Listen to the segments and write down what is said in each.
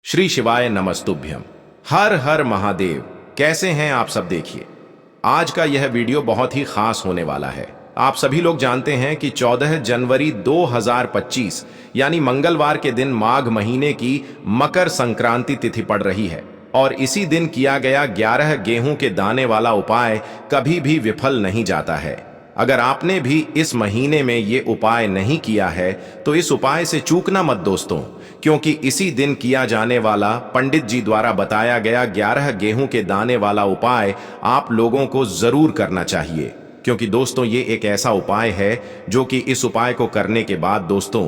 श्री शिवाय नमस्तुभ्यम। हर हर महादेव। कैसे हैं आप सब? देखिए, आज का यह वीडियो बहुत ही खास होने वाला है। आप सभी लोग जानते हैं कि 14 जनवरी 2025 यानी मंगलवार के दिन माघ महीने की मकर संक्रांति तिथि पड़ रही है और इसी दिन किया गया 11 गेहूं के दाने वाला उपाय कभी भी विफल नहीं जाता है। अगर आपने भी इस महीने में ये उपाय नहीं किया है तो इस उपाय से चूकना मत दोस्तों, क्योंकि इसी दिन किया जाने वाला पंडित जी द्वारा बताया गया 11 गेहूं के दाने वाला उपाय आप लोगों को जरूर करना चाहिए। क्योंकि दोस्तों ये एक ऐसा उपाय है जो कि इस उपाय को करने के बाद दोस्तों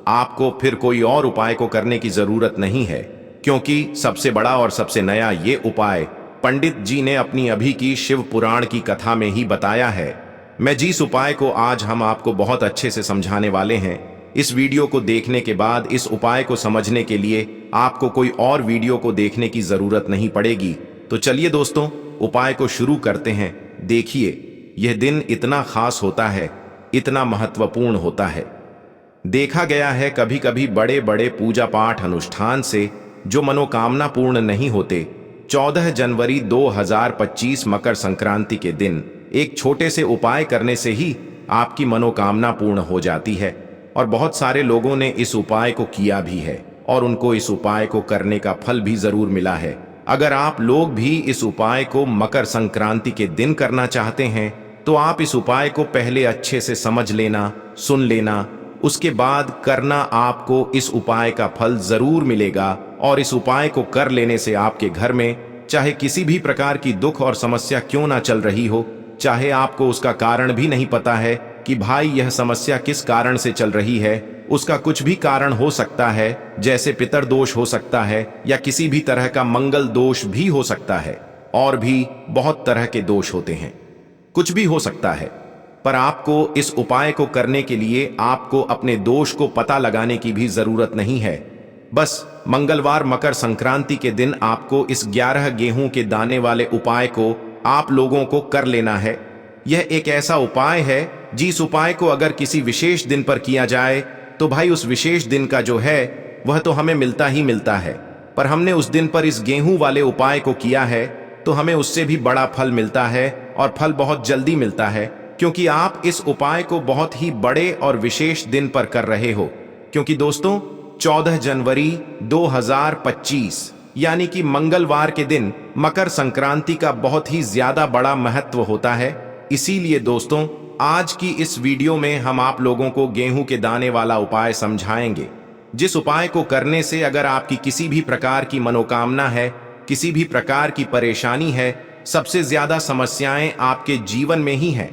आपको फिर कोई और उपाय को करने की जरूरत नहीं है, क्योंकि सबसे बड़ा और सबसे नया ये उपाय पंडित जी ने अपनी अभी की शिव पुराण की कथा में ही बताया है। मैं जिस उपाय को आज हम आपको बहुत अच्छे से समझाने वाले हैं, इस वीडियो को देखने के बाद इस उपाय को समझने के लिए आपको कोई और वीडियो को देखने की जरूरत नहीं पड़ेगी। तो चलिए दोस्तों, उपाय को शुरू करते हैं। देखिए, यह दिन इतना खास होता है, इतना महत्वपूर्ण होता है। देखा गया है कभी कभी बड़े बड़े पूजा पाठ अनुष्ठान से जो मनोकामना पूर्ण नहीं होते, 14 जनवरी 2025 मकर संक्रांति के दिन एक छोटे से उपाय करने से ही आपकी मनोकामना पूर्ण हो जाती है। और बहुत सारे लोगों ने इस उपाय को किया भी है और उनको इस उपाय को करने का फल भी जरूर मिला है। अगर आप लोग भी इस उपाय को मकर संक्रांति के दिन करना चाहते हैं तो आप इस उपाय को पहले अच्छे से समझ लेना, सुन लेना, उसके बाद करना। आपको इस उपाय का फल जरूर मिलेगा और इस उपाय को कर लेने से आपके घर में चाहे किसी भी प्रकार की दुख और समस्या क्यों ना चल रही हो, चाहे आपको उसका कारण भी नहीं पता है कि भाई यह समस्या किस कारण से चल रही है, उसका कुछ भी कारण हो सकता है, जैसे पितर दोष हो सकता है या किसी भी तरह का मंगल दोष भी हो सकता है, और भी बहुत तरह के दोष होते हैं, कुछ भी हो सकता है। पर आपको इस उपाय को करने के लिए आपको अपने दोष को पता लगाने की भी जरूरत नहीं है। बस मंगलवार मकर संक्रांति के दिन आपको इस 11 गेहूं के दाने वाले उपाय को आप लोगों को कर लेना है। यह एक ऐसा उपाय है जिस उपाय को अगर किसी विशेष दिन पर किया जाए तो भाई उस विशेष दिन का जो है वह तो हमें मिलता ही मिलता है, पर हमने उस दिन पर इस गेहूं वाले उपाय को किया है तो हमें उससे भी बड़ा फल मिलता है और फल बहुत जल्दी मिलता है, क्योंकि आप इस उपाय को बहुत ही बड़े और विशेष दिन पर कर रहे हो। क्योंकि दोस्तों 14 जनवरी 2025 यानी कि मंगलवार के दिन मकर संक्रांति का बहुत ही ज्यादा बड़ा महत्व होता है। इसीलिए दोस्तों आज की इस वीडियो में हम आप लोगों को गेहूं के दाने वाला उपाय समझाएंगे, जिस उपाय को करने से अगर आपकी किसी भी प्रकार की मनोकामना है, किसी भी प्रकार की परेशानी है, सबसे ज्यादा समस्याएं आपके जीवन में ही हैं।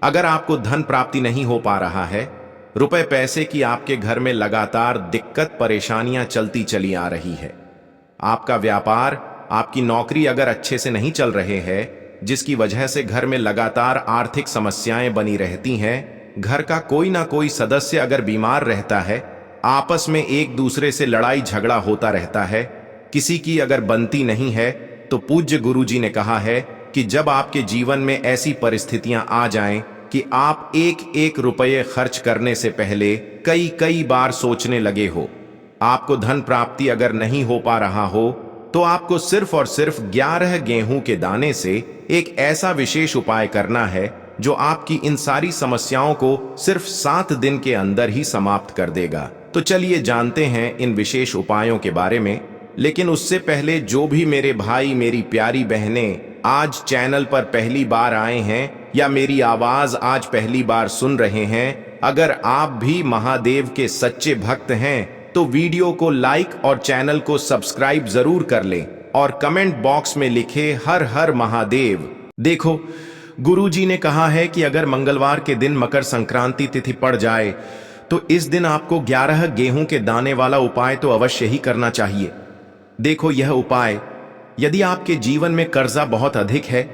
अगर आपको धन प्राप्ति नहीं हो पा रहा है, रुपए पैसे की आपके घर में लगातार दिक्कत परेशानियां चलती चली आ रही है, आपका व्यापार, आपकी नौकरी अगर अच्छे से नहीं चल रहे हैं, जिसकी वजह से घर में लगातार आर्थिक समस्याएं बनी रहती हैं, घर का कोई ना कोई सदस्य अगर बीमार रहता है, आपस में एक दूसरे से लड़ाई झगड़ा होता रहता है, किसी की अगर बनती नहीं है, तो पूज्य गुरुजी ने कहा है कि जब आपके जीवन में ऐसी परिस्थितियां आ जाएं कि आप एक एक रुपये खर्च करने से पहले कई कई बार सोचने लगे हो, आपको धन प्राप्ति अगर नहीं हो पा रहा हो, तो आपको सिर्फ और सिर्फ 11 गेहूं के दाने से एक ऐसा विशेष उपाय करना है जो आपकी इन सारी समस्याओं को सिर्फ 7 दिन के अंदर ही समाप्त कर देगा। तो चलिए जानते हैं इन विशेष उपायों के बारे में। लेकिन उससे पहले जो भी मेरे भाई मेरी प्यारी बहनें आज चैनल पर पहली बार आए हैं या मेरी आवाज आज पहली बार सुन रहे हैं, अगर आप भी महादेव के सच्चे भक्त हैं तो वीडियो को लाइक और चैनल को सब्सक्राइब जरूर कर लें और कमेंट बॉक्स में लिखे हर हर महादेव। देखो, गुरुजी ने कहा है कि अगर मंगलवार के दिन मकर संक्रांति तिथि पड़ जाए तो इस दिन आपको 11 गेहूं के दाने वाला उपाय तो अवश्य ही करना चाहिए। देखो, यह उपाय, यदि आपके जीवन में कर्जा बहुत अधिक है,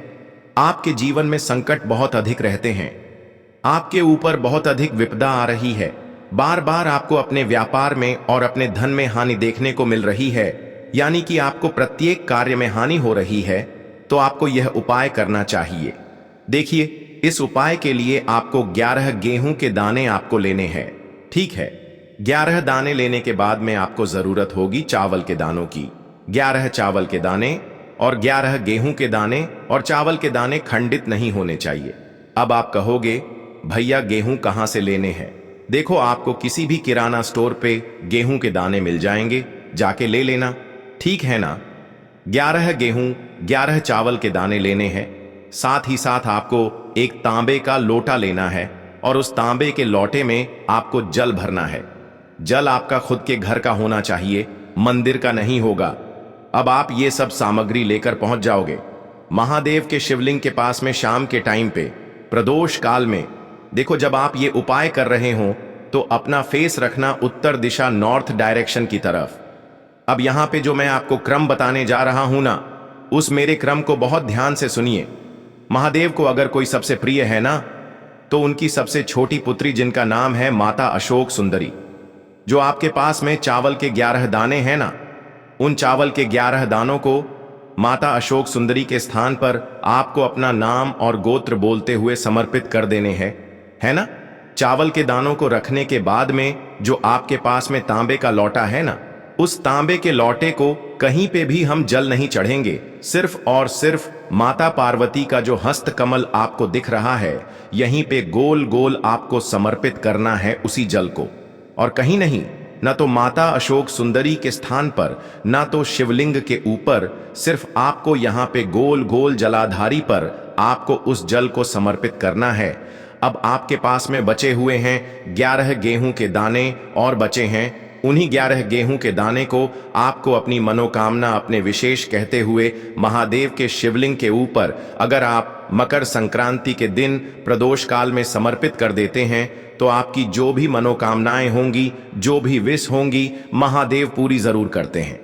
आपके जीवन में संकट बहुत अधिक रहते हैं, आपके ऊपर बहुत अधिक विपदा आ रही है, बार बार आपको अपने व्यापार में और अपने धन में हानि देखने को मिल रही है, यानी कि आपको प्रत्येक कार्य में हानि हो रही है, तो आपको यह उपाय करना चाहिए। देखिए, इस उपाय के लिए आपको 11 गेहूं के दाने आपको लेने हैं। ठीक है, 11 दाने लेने के बाद में आपको जरूरत होगी चावल के दानों की। 11 चावल के दाने और 11 गेहूं के दाने, और चावल के दाने खंडित नहीं होने चाहिए। अब आप कहोगे भैया गेहूं कहां से लेने हैं? देखो, आपको किसी भी किराना स्टोर पे गेहूं के दाने मिल जाएंगे, जाके ले लेना, ठीक है ना। 11 गेहूं 11 चावल के दाने लेने हैं। साथ ही साथ आपको एक तांबे का लोटा लेना है, और उस तांबे के लोटे में आपको जल भरना है। जल आपका खुद के घर का होना चाहिए, मंदिर का नहीं होगा। अब आप ये सब सामग्री लेकर पहुंच जाओगे महादेव के शिवलिंग के पास में शाम के टाइम पे प्रदोष काल में। देखो, जब आप ये उपाय कर रहे हो तो अपना फेस रखना उत्तर दिशा, नॉर्थ डायरेक्शन की तरफ। अब यहां पे जो मैं आपको क्रम बताने जा रहा हूं ना, उस मेरे क्रम को बहुत ध्यान से सुनिए। महादेव को अगर कोई सबसे प्रिय है ना, तो उनकी सबसे छोटी पुत्री जिनका नाम है माता अशोक सुंदरी। जो आपके पास में चावल के 11 दाने हैं ना, उन चावल के 11 दानों को माता अशोक सुंदरी के स्थान पर आपको अपना नाम और गोत्र बोलते हुए समर्पित कर देने हैं, है ना। चावल के दानों को रखने के बाद में जो आपके पास में तांबे का लोटा है ना, उस तांबे के लोटे को कहीं पे भी हम जल नहीं चढ़ेंगे। सिर्फ और सिर्फ माता पार्वती का जो हस्त कमल आपको दिख रहा है, यहीं पे गोल गोल आपको समर्पित करना है उसी जल को, और कहीं नहीं। न तो माता अशोक सुंदरी के स्थान पर, न तो शिवलिंग के ऊपर, सिर्फ आपको यहां पे गोल गोल जलाधारी पर आपको उस जल को समर्पित करना है। अब आपके पास में बचे हुए हैं 11 गेहूं के दाने, और बचे हैं उन्हीं 11 गेहूं के दाने को आपको अपनी मनोकामना, अपने विशेष कहते हुए महादेव के शिवलिंग के ऊपर अगर आप मकर संक्रांति के दिन प्रदोष काल में समर्पित कर देते हैं, तो आपकी जो भी मनोकामनाएं होंगी, जो भी विश होंगी, महादेव पूरी जरूर करते हैं।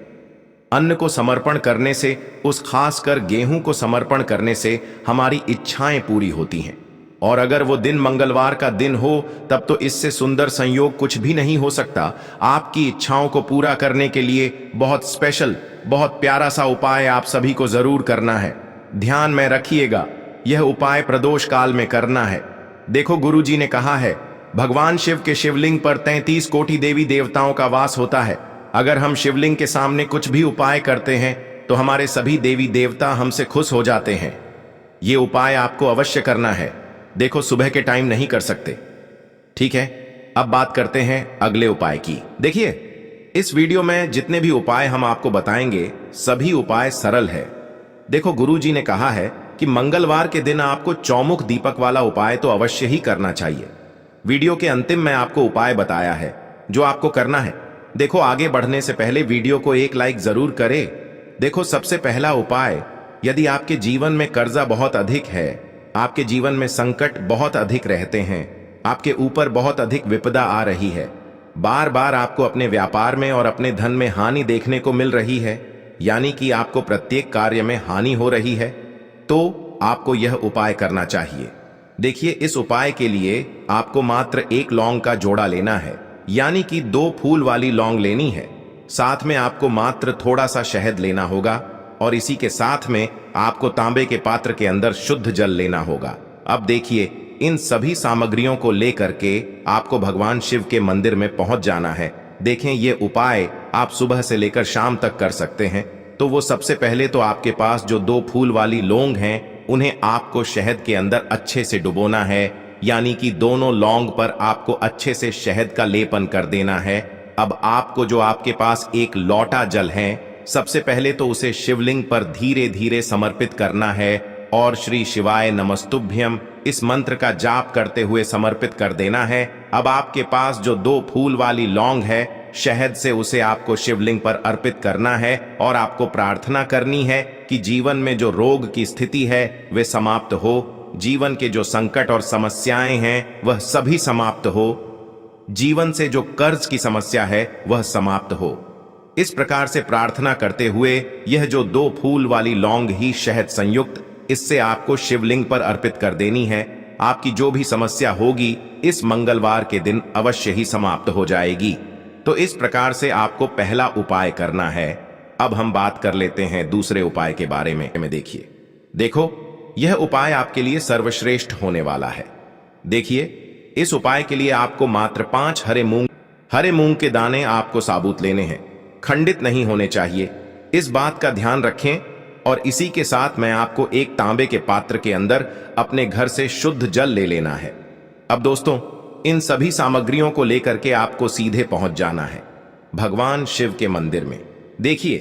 अन्न को समर्पण करने से, उस खासकर गेहूं को समर्पण करने से हमारी इच्छाएं पूरी होती हैं। और अगर वो दिन मंगलवार का दिन हो, तब तो इससे सुंदर संयोग कुछ भी नहीं हो सकता। आपकी इच्छाओं को पूरा करने के लिए बहुत स्पेशल, बहुत प्यारा सा उपाय आप सभी को जरूर करना है। ध्यान में रखिएगा, यह उपाय प्रदोष काल में करना है। देखो, गुरु जी ने कहा है, भगवान शिव के शिवलिंग पर 33 कोटि देवी देवताओं का वास होता है। अगर हम शिवलिंग के सामने कुछ भी उपाय करते हैं तो हमारे सभी देवी देवता हमसे खुश हो जाते हैं। ये उपाय आपको अवश्य करना है। देखो, सुबह के टाइम नहीं कर सकते, ठीक है। अब बात करते हैं अगले उपाय की। देखिए, इस वीडियो में जितने भी उपाय हम आपको बताएंगे, सभी उपाय सरल है। देखो, गुरु जी ने कहा है कि मंगलवार के दिन आपको चौमुख दीपक वाला उपाय तो अवश्य ही करना चाहिए। वीडियो के अंतिम में आपको उपाय बताया है जो आपको करना है। देखो, आगे बढ़ने से पहले वीडियो को एक लाइक जरूर करें। देखो, सबसे पहला उपाय, यदि आपके जीवन में कर्जा बहुत अधिक है, आपके जीवन में संकट बहुत अधिक रहते हैं, आपके ऊपर बहुत अधिक विपदा आ रही है, बार बार आपको अपने व्यापार में और अपने धन में हानि देखने को मिल रही है, यानी कि आपको प्रत्येक कार्य में हानि हो रही है, तो आपको यह उपाय करना चाहिए। देखिए, इस उपाय के लिए आपको मात्र एक लौंग का जोड़ा लेना है, यानी कि 2 फूल वाली लौंग लेनी है। साथ में आपको मात्र थोड़ा सा शहद लेना होगा, और इसी के साथ में आपको तांबे के पात्र के अंदर शुद्ध जल लेना होगा। अब देखिए, इन सभी सामग्रियों को लेकर के आपको भगवान शिव के मंदिर में पहुंच जाना है। देखें, ये उपाय आप सुबह से लेकर शाम तक कर सकते हैं। तो वो सबसे पहले तो आपके पास जो 2 फूल वाली लौंग हैं, उन्हें आपको शहद के अंदर अच्छे से डुबोना है, यानी कि दोनों लौंग पर आपको अच्छे से शहद का लेपन कर देना है। अब आपको जो आपके पास एक लोटा जल है, सबसे पहले तो उसे शिवलिंग पर धीरे धीरे समर्पित करना है, और श्री शिवाय नमस्तुभ्यम इस मंत्र का जाप करते हुए समर्पित कर देना है। अब आपके पास जो 2 फूल वाली लौंग है, शहद से उसे आपको शिवलिंग पर अर्पित करना है, और आपको प्रार्थना करनी है कि जीवन में जो रोग की स्थिति है वे समाप्त हो, जीवन के जो संकट और समस्याएं हैं वह सभी समाप्त हो, जीवन से जो कर्ज की समस्या है वह समाप्त हो। इस प्रकार से प्रार्थना करते हुए यह जो 2 फूल वाली लौंग ही शहद संयुक्त, इससे आपको शिवलिंग पर अर्पित कर देनी है। आपकी जो भी समस्या होगी इस मंगलवार के दिन अवश्य ही समाप्त हो जाएगी। तो इस प्रकार से आपको पहला उपाय करना है। अब हम बात कर लेते हैं दूसरे उपाय के बारे में। देखिए, देखो, यह उपाय आपके लिए सर्वश्रेष्ठ होने वाला है। देखिए, इस उपाय के लिए आपको मात्र 5 हरे मूंग हरे मूंग के दाने आपको साबुत लेने हैं, खंडित नहीं होने चाहिए। इस बात का ध्यान रखें। और इसी के साथ मैं आपको एक तांबे के पात्र के अंदर अपने घर से शुद्ध जल ले लेना है। अब दोस्तों, इन सभी सामग्रियों को लेकर के आपको सीधे पहुंच जाना है भगवान शिव के मंदिर में। देखिए,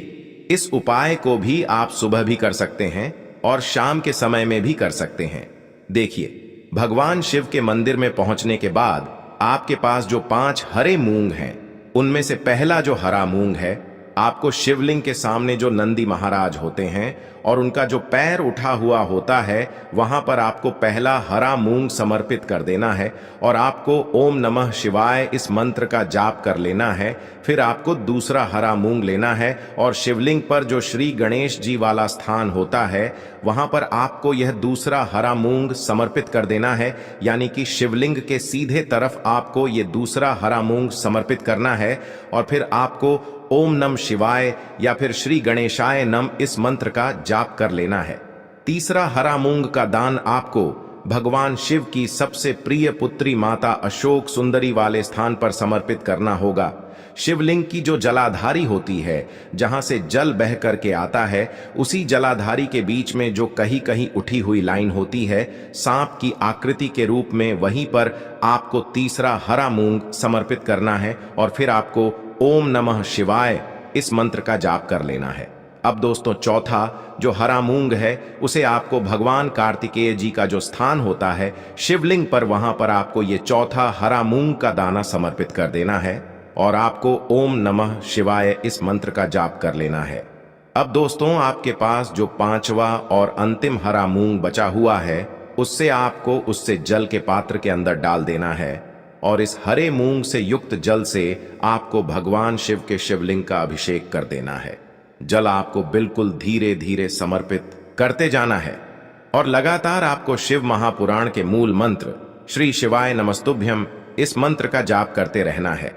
इस उपाय को भी आप सुबह भी कर सकते हैं और शाम के समय में भी कर सकते हैं। देखिए, भगवान शिव के मंदिर में पहुंचने के बाद आपके पास जो 5 हरे मूंग हैं, उनमें से पहला जो हरा मूंग है, आपको शिवलिंग के सामने जो नंदी महाराज होते हैं और उनका जो पैर उठा हुआ होता है, वहां पर आपको पहला हरा मूंग समर्पित कर देना है और आपको ओम नमः शिवाय इस मंत्र का जाप कर लेना है। फिर आपको दूसरा हरा मूंग लेना है और शिवलिंग पर जो श्री गणेश जी वाला स्थान होता है, वहां पर आपको यह दूसरा हरा मूंग समर्पित कर देना है। यानी कि शिवलिंग के सीधे तरफ आपको यह दूसरा हरा मूंग समर्पित करना है और फिर आपको ओम नम शिवाय या फिर श्री गणेशाय नम इस मंत्र का जाप कर लेना है। तीसरा हरा मूंग का दान आपको भगवान शिव की सबसे प्रिय पुत्री माता अशोक सुंदरी वाले स्थान पर समर्पित करना होगा। शिवलिंग की जो जलाधारी होती है, जहां से जल बह करके आता है, उसी जलाधारी के बीच में जो कहीं कहीं उठी हुई लाइन होती है सांप की आकृति के रूप में, वहीं पर आपको तीसरा हरा मूंग समर्पित करना है और फिर आपको ओम नमः शिवाय इस मंत्र का जाप कर लेना है। अब दोस्तों, चौथा जो हरा मूंग है, उसे आपको भगवान कार्तिकेय जी का जो स्थान होता है शिवलिंग पर, वहां पर आपको ये चौथा हरा मूंग का दाना समर्पित कर देना है और आपको ओम नमः शिवाय इस मंत्र का जाप कर लेना है। अब दोस्तों, आपके पास जो 5वां और अंतिम हरा मूंग बचा हुआ है, उससे आपको उससे जल के पात्र के अंदर डाल देना है और इस हरे मूंग से युक्त जल से आपको भगवान शिव के शिवलिंग का अभिषेक कर देना है। जल आपको बिल्कुल धीरे धीरे समर्पित करते जाना है और लगातार आपको शिव महापुराण के मूल मंत्र श्री शिवाय नमस्तुभ्यम इस मंत्र का जाप करते रहना है।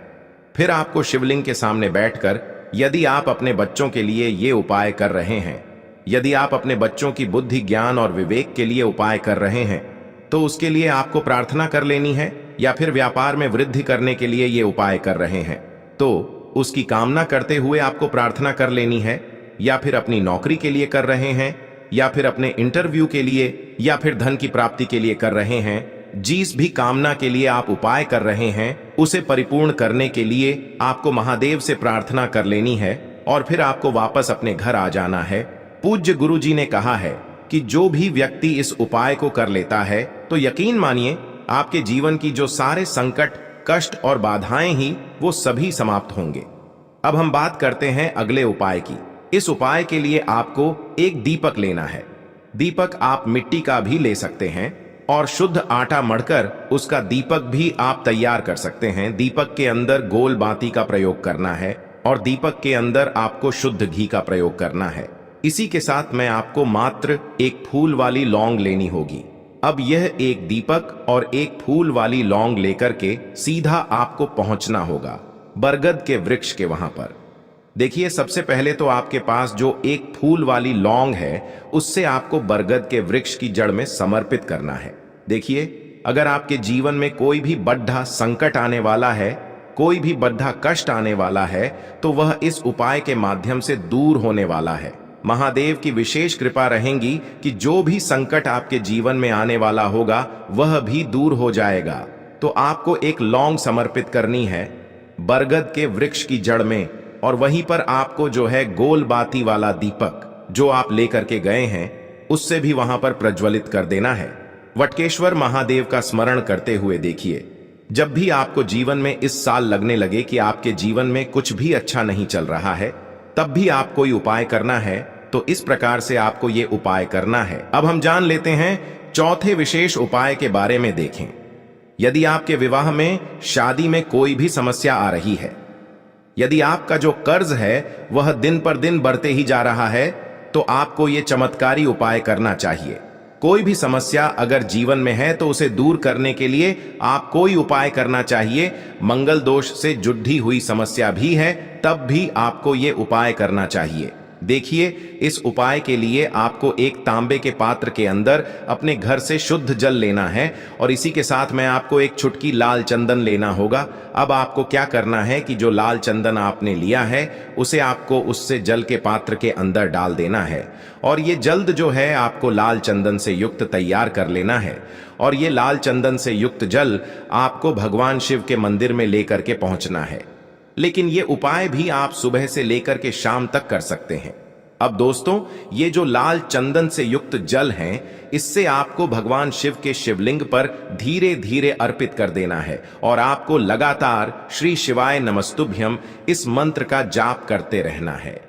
फिर आपको शिवलिंग के सामने बैठकर, यदि आप अपने बच्चों के लिए ये उपाय कर रहे हैं, यदि आप अपने बच्चों की बुद्धि ज्ञान और विवेक के लिए उपाय कर रहे हैं, तो उसके लिए आपको प्रार्थना कर लेनी है। या फिर व्यापार में वृद्धि करने के लिए ये उपाय कर रहे हैं, तो उसकी कामना करते हुए आपको प्रार्थना कर लेनी है। या फिर अपनी नौकरी के लिए कर रहे हैं, या फिर अपने इंटरव्यू के लिए, या फिर धन की प्राप्ति के लिए कर रहे हैं, जिस भी कामना के लिए आप उपाय कर रहे हैं, उसे परिपूर्ण करने के लिए आपको महादेव से प्रार्थना कर लेनी है और फिर आपको वापस अपने घर आ जाना है। पूज्य गुरु जी ने कहा है कि जो भी व्यक्ति इस उपाय को कर लेता है, तो यकीन मानिए आपके जीवन की जो सारे संकट, कष्ट और बाधाएं ही वो सभी समाप्त होंगे। अब हम बात करते हैं अगले उपाय की। इस उपाय के लिए आपको एक दीपक लेना है। दीपक आप मिट्टी का भी ले सकते हैं और शुद्ध आटा मढ़कर उसका दीपक भी आप तैयार कर सकते हैं। दीपक के अंदर गोल बाती का प्रयोग करना है और दीपक के अंदर आपको शुद्ध घी का प्रयोग करना है। इसी के साथ में आपको मात्र एक फूल वाली लौंग लेनी होगी। अब यह एक दीपक और एक फूल वाली लौंग लेकर के सीधा आपको पहुंचना होगा बरगद के वृक्ष के वहां पर। देखिए, सबसे पहले तो आपके पास जो एक फूल वाली लौंग है, उससे आपको बरगद के वृक्ष की जड़ में समर्पित करना है। देखिए, अगर आपके जीवन में कोई भी बड़ा संकट आने वाला है, कोई भी बड़ा कष्ट आने वाला है, तो वह इस उपाय के माध्यम से दूर होने वाला है। महादेव की विशेष कृपा रहेगी कि जो भी संकट आपके जीवन में आने वाला होगा, वह भी दूर हो जाएगा। तो आपको एक लौंग समर्पित करनी है बरगद के वृक्ष की जड़ में और वहीं पर आपको जो है गोल बाती वाला दीपक जो आप लेकर के गए हैं, उससे भी वहां पर प्रज्वलित कर देना है। वटकेश्वर महादेव का स्मरण करते हुए देखिए, जब भी आपको जीवन में इस साल लगने लगे कि आपके जीवन में कुछ भी अच्छा नहीं चल रहा है, तब भी आप कोई उपाय करना है, तो इस प्रकार से आपको ये उपाय करना है। अब हम जान लेते हैं चौथे विशेष उपाय के बारे में। देखें, यदि आपके विवाह में, शादी में कोई भी समस्या आ रही है, यदि आपका जो कर्ज है वह दिन पर दिन बढ़ते ही जा रहा है, तो आपको ये चमत्कारी उपाय करना चाहिए। कोई भी समस्या अगर जीवन में है तो उसे दूर करने के लिए आप कोई उपाय करना चाहिए। मंगल दोष से जुड़ी हुई समस्या भी है, तब भी आपको ये उपाय करना चाहिए। देखिए, इस उपाय के लिए आपको एक तांबे के पात्र के अंदर अपने घर से शुद्ध जल लेना है और इसी के साथ में आपको एक चुटकी लाल चंदन लेना होगा। अब आपको क्या करना है कि जो लाल चंदन आपने लिया है उसे आपको उससे जल के पात्र के अंदर डाल देना है और ये जल्द जो है आपको लाल चंदन से युक्त तैयार कर लेना है। और ये लाल चंदन से युक्त जल आपको भगवान शिव के मंदिर में लेकर के पहुंचना है। लेकिन ये उपाय भी आप सुबह से लेकर के शाम तक कर सकते हैं। अब दोस्तों, ये जो लाल चंदन से युक्त जल हैं, इससे आपको भगवान शिव के शिवलिंग पर धीरे धीरे अर्पित कर देना है और आपको लगातार श्री शिवाय नमस्तुभ्यम इस मंत्र का जाप करते रहना है।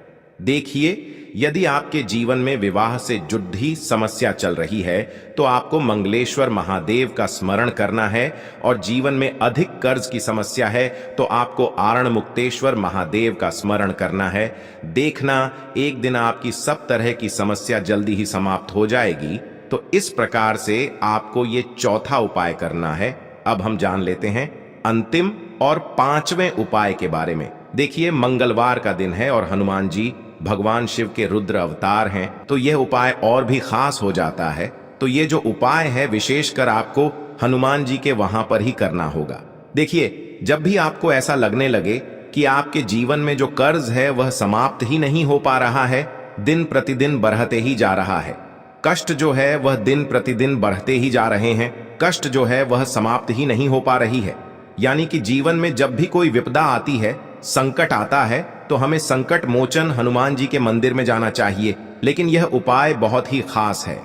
देखिए, यदि आपके जीवन में विवाह से जुड़ी समस्या चल रही है तो आपको मंगलेश्वर महादेव का स्मरण करना है और जीवन में अधिक कर्ज की समस्या है तो आपको आरण मुक्तेश्वर महादेव का स्मरण करना है। देखना, एक दिन आपकी सब तरह की समस्या जल्दी ही समाप्त हो जाएगी। तो इस प्रकार से आपको ये चौथा उपाय करना है। अब हम जान लेते हैं अंतिम और पांचवें उपाय के बारे में। देखिए, मंगलवार का दिन है और हनुमान जी भगवान शिव के रुद्र अवतार हैं, तो यह उपाय और भी खास हो जाता है। तो ये जो उपाय है विशेषकर आपको हनुमान जी के वहां पर ही करना होगा। देखिए, जब भी आपको ऐसा लगने लगे कि आपके जीवन में जो कर्ज है वह समाप्त ही नहीं हो पा रहा है, दिन प्रतिदिन बढ़ते ही जा रहा है, कष्ट जो है वह दिन प्रतिदिन बढ़ते ही जा रहे हैं, कष्ट जो है वह समाप्त ही नहीं हो पा रही है, यानी कि जीवन में जब भी कोई विपदा आती है, संकट आता है, तो हमें संकट मोचन हनुमान जी के मंदिर में जाना चाहिए। लेकिन यह उपाय बहुत ही खास है।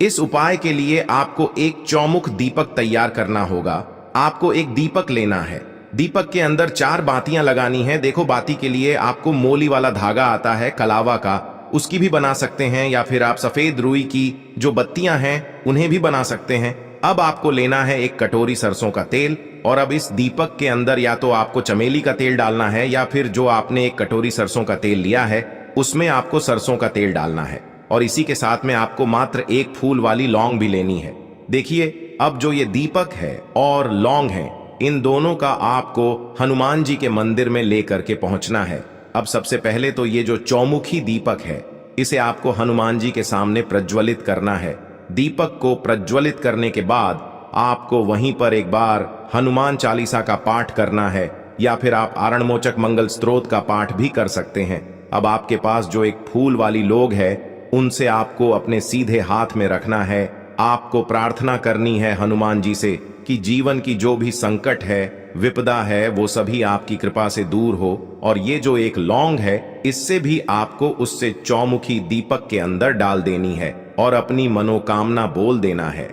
इस उपाय के लिए आपको एक चौमुख दीपक तैयार करना होगा। आपको एक दीपक लेना है, दीपक के अंदर 4 बातियां लगानी है। देखो, बाती के लिए आपको मोली वाला धागा आता है कलावा का, उसकी भी बना सकते हैं, या फिर आप सफेद रुई की जो बत्तियां हैं उन्हें भी बना सकते हैं। अब आपको लेना है एक कटोरी सरसों का तेल और अब इस दीपक के अंदर या तो आपको चमेली का तेल डालना है या फिर जो आपने एक कटोरी सरसों का तेल लिया है उसमें आपको सरसों का तेल डालना है और इसी के साथ में आपको मात्र एक फूल वाली लौंग भी लेनी है। देखिए, अब जो ये दीपक है और लौंग है, इन दोनों का आपको हनुमान जी के मंदिर में लेकर के पहुंचना है। अब सबसे पहले तो ये जो चौमुखी दीपक है इसे आपको हनुमान जी के सामने प्रज्वलित करना है। दीपक को प्रज्वलित करने के बाद आपको वहीं पर एक बार हनुमान चालीसा का पाठ करना है या फिर आप आरणमोचक मंगल स्तोत्र का पाठ भी कर सकते हैं। अब आपके पास जो एक फूल वाली लोग है उनसे आपको अपने सीधे हाथ में रखना है। आपको प्रार्थना करनी है हनुमान जी से कि जीवन की जो भी संकट है, विपदा है, वो सभी आपकी कृपा से दूर हो। और ये जो एक लौंग है इससे भी आपको उससे चौमुखी दीपक के अंदर डाल देनी है और अपनी मनोकामना बोल देना है।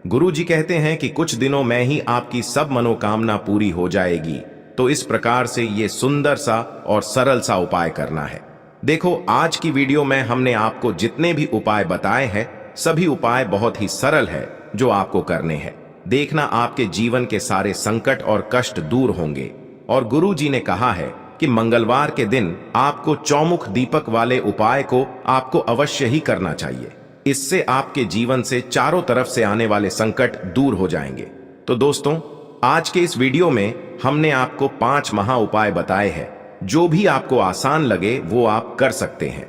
गुरु जी कहते हैं कि कुछ दिनों में ही आपकी सब मनोकामना पूरी हो जाएगी। तो इस प्रकार से ये सुंदर सा और सरल सा उपाय करना है। देखो, आज की वीडियो में हमने आपको जितने भी उपाय बताए हैं सभी उपाय बहुत ही सरल है जो आपको करने हैं। देखना, आपके जीवन के सारे संकट और कष्ट दूर होंगे। और गुरु जी ने कहा है कि मंगलवार के दिन आपको चौमुख दीपक वाले उपाय को आपको अवश्य ही करना चाहिए। इससे आपके जीवन से चारों तरफ से आने वाले संकट दूर हो जाएंगे। तो दोस्तों, आज के इस वीडियो में हमने आपको 5 महा उपाय बताए हैं। जो भी आपको आसान लगे वो आप कर सकते हैं।